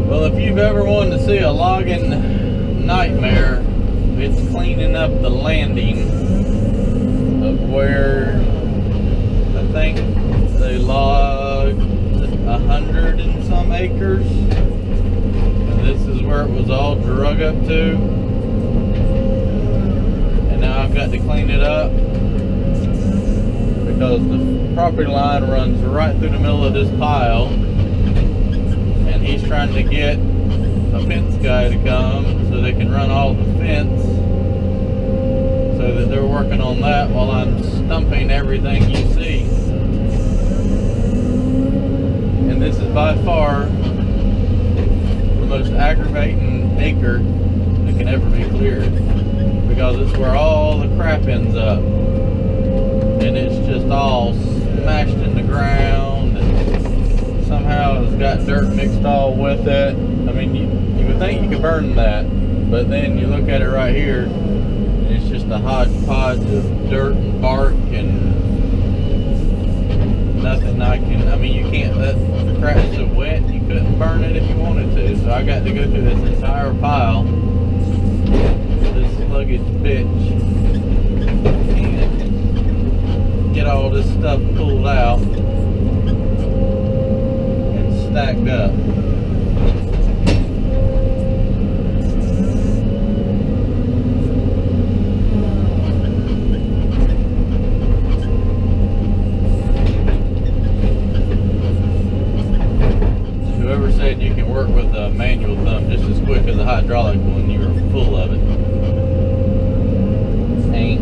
Well, if you've ever wanted to see a logging nightmare, it's cleaning up the landing of where I think they logged 100 and some acres. And this is where it was all drug up to. And now I've got to clean it up because the property line runs right through the middle of this pile. He's trying to get a fence guy to come so they can run all the fence, so that they're working on that while I'm stumping everything you see. And this is by far the most aggravating acre that can ever be cleared, because it's where all the crap ends up, and it's just all smashed in the ground. Somehow it's got dirt mixed all with it. I mean, you would think you could burn that, but then you look at it right here, and it's just a hodgepodge of dirt and bark and nothing I mean, you can't let the crap so wet, you couldn't burn it if you wanted to. So I got to go through this entire pile, this sluggish bitch, and get all this stuff pulled out. Stacked up. Whoever said you can work with a manual thumb just as quick as a hydraulic one, you are full of it. Ain't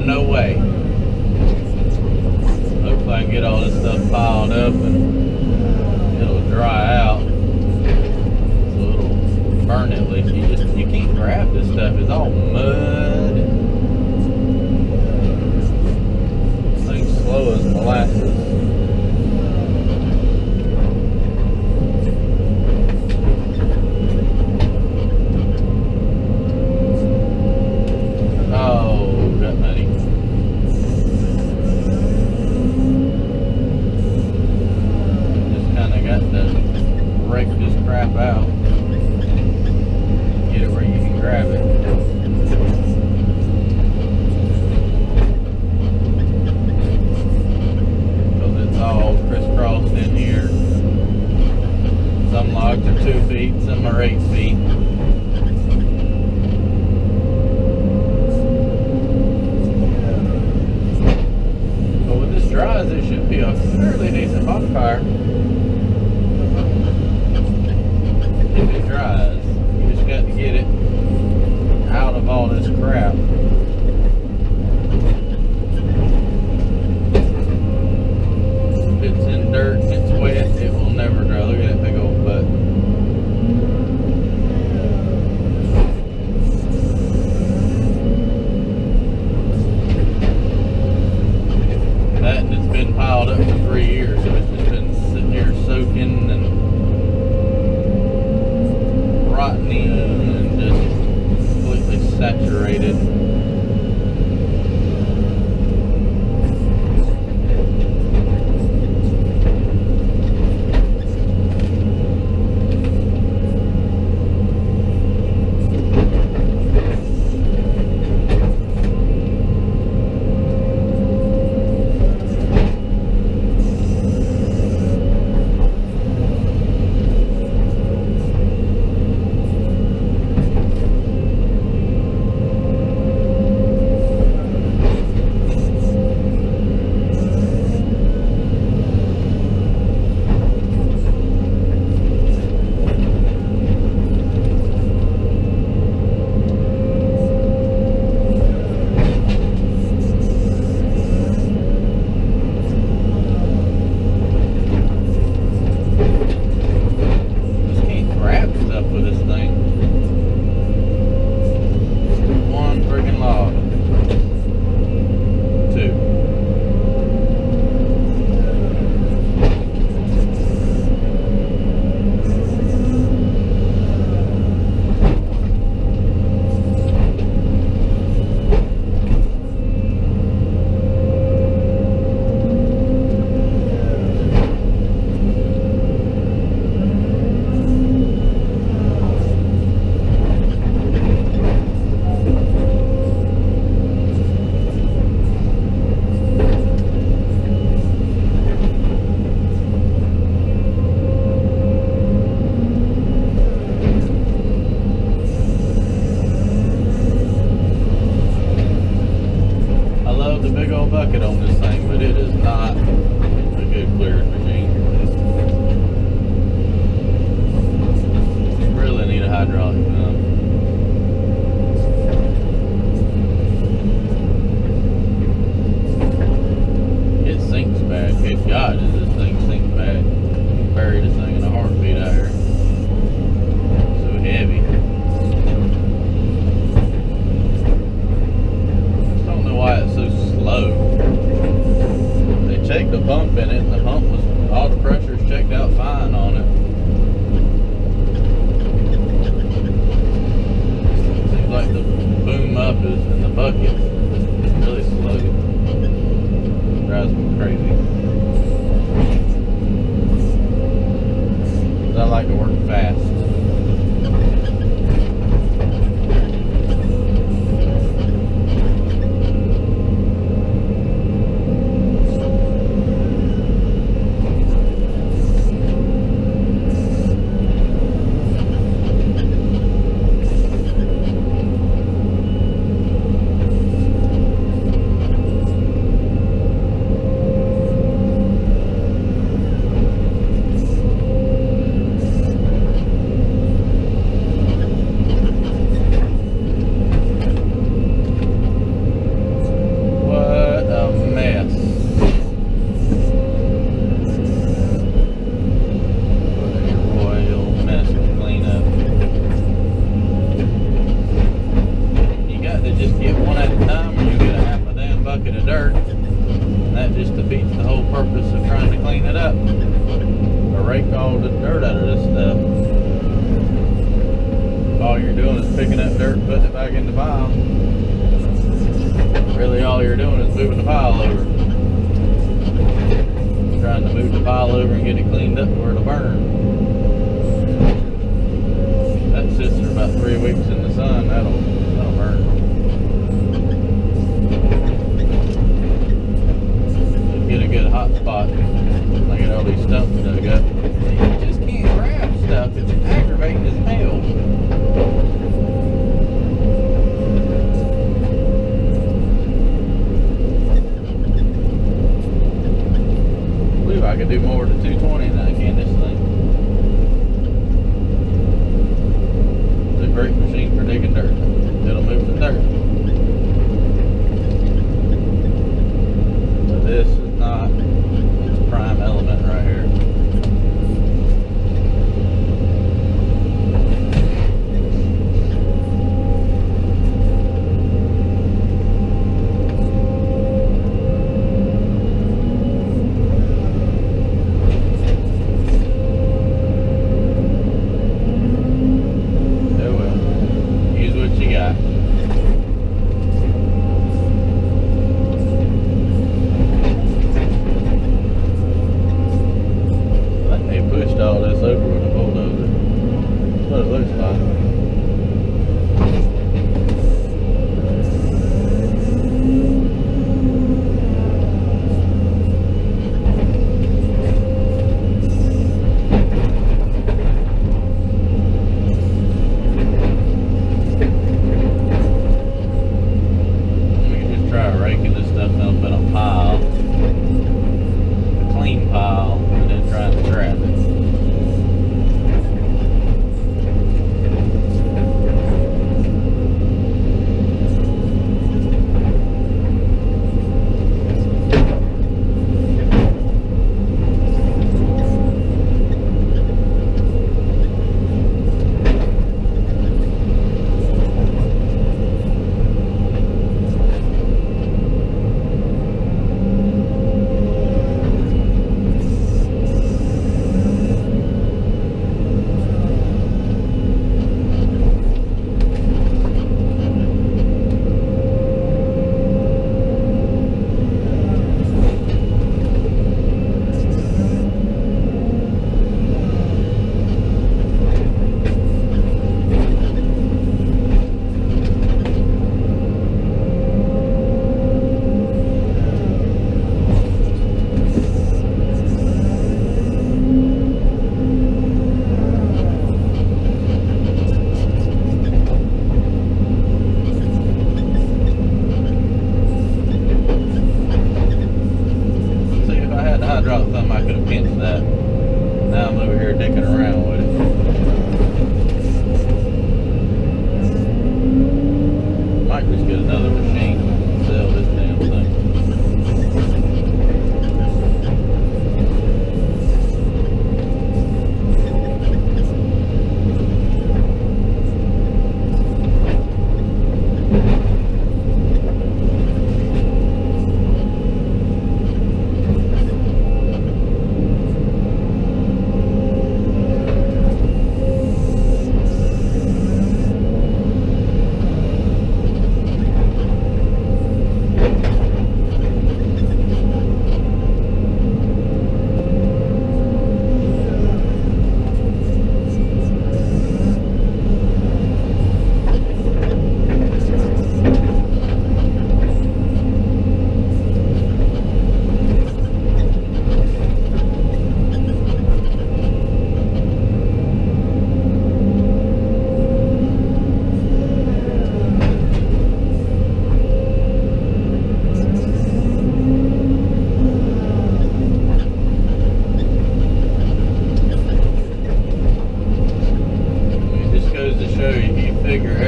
no way. Hopefully I can get all this stuff piled up and dry out, so it'll burn at least. You can't grab this stuff. It's all mud. This thing's slow as molasses. Oh, got money. Break this crap out, get it where you can grab it. Because it's all crisscrossed in here. Some logs are 2 feet, some are 8 feet. But when this dries, it should be a fairly decent bonfire. If it dries, you just got to get it out of all this crap. If it's in dirt and it's wet, it will never dry. Look at that big old butt. That, and it's been piled up for 3 years, so it's just been sitting here soaking and rotting and just completely saturated. hydraulic pump. It sinks bad. Good God, does this thing sink bad? You can bury this thing in a heartbeat out here. So heavy. Just don't know why it's so slow. They checked the pump in it, and the pump was, all the pressure's checked out fine on it. Seems like the boom up is in the bucket. It's really slow. Drives me crazy. 'Cause I like to work fast. Picking up dirt and putting it back in the pile. Really all you're doing is moving the pile over. Trying to move the pile over and get it cleaned up where it'll burn. That sits for about 3 weeks in the sun, that'll burn. Get a good hot spot. Look at all these stumps dug up. You just can't grab stuff, it's aggravating as hell. I could do more to 220 than I can this thing. It's a great machine for digging dirt. It'll move the dirt. So this is not its prime element right here.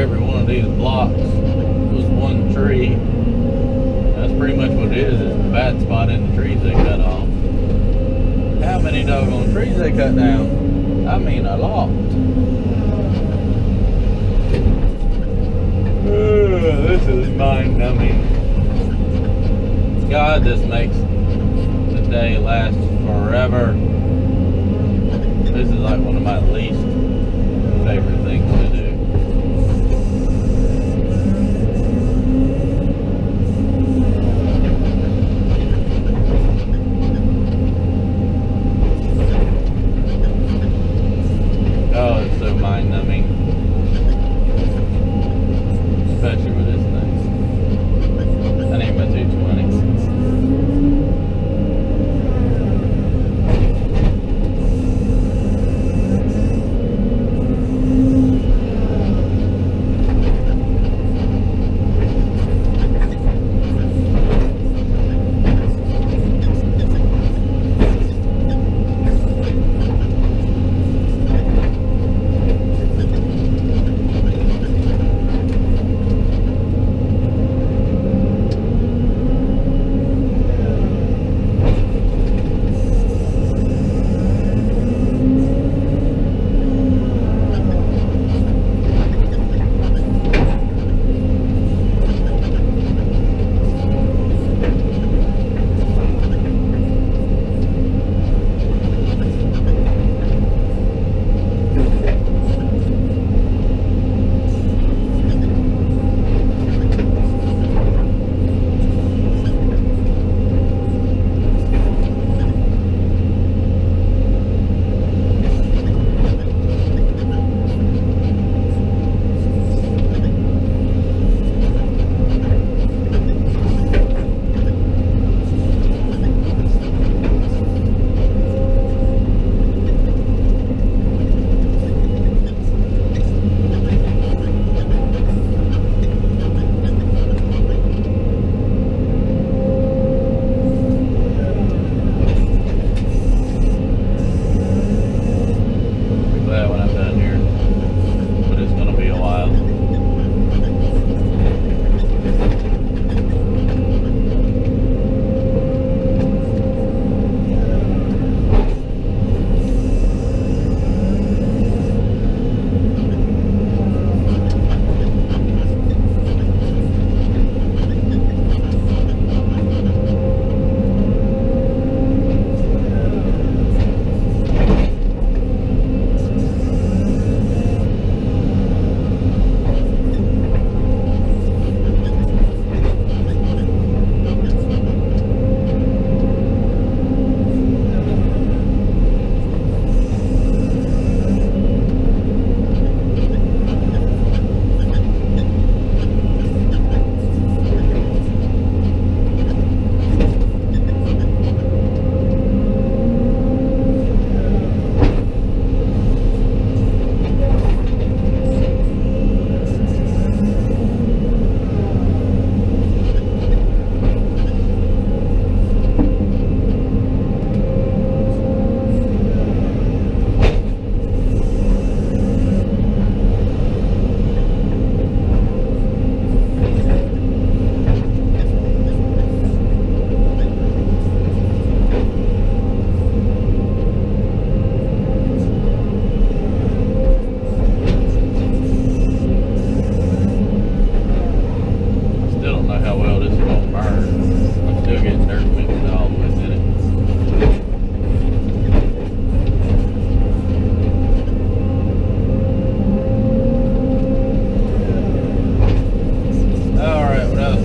every one of these blocks was one tree. That's pretty much what it is the bad spot in the trees they cut off. How many doggone trees they cut down? I mean, a lot. This is mind-numbing. God, this makes the day last forever. This is like one of my least favorite things to do. Oh, it's so mind-numbing. Especially with this thing. I need my 220.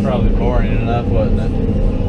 Probably boring enough, wasn't it?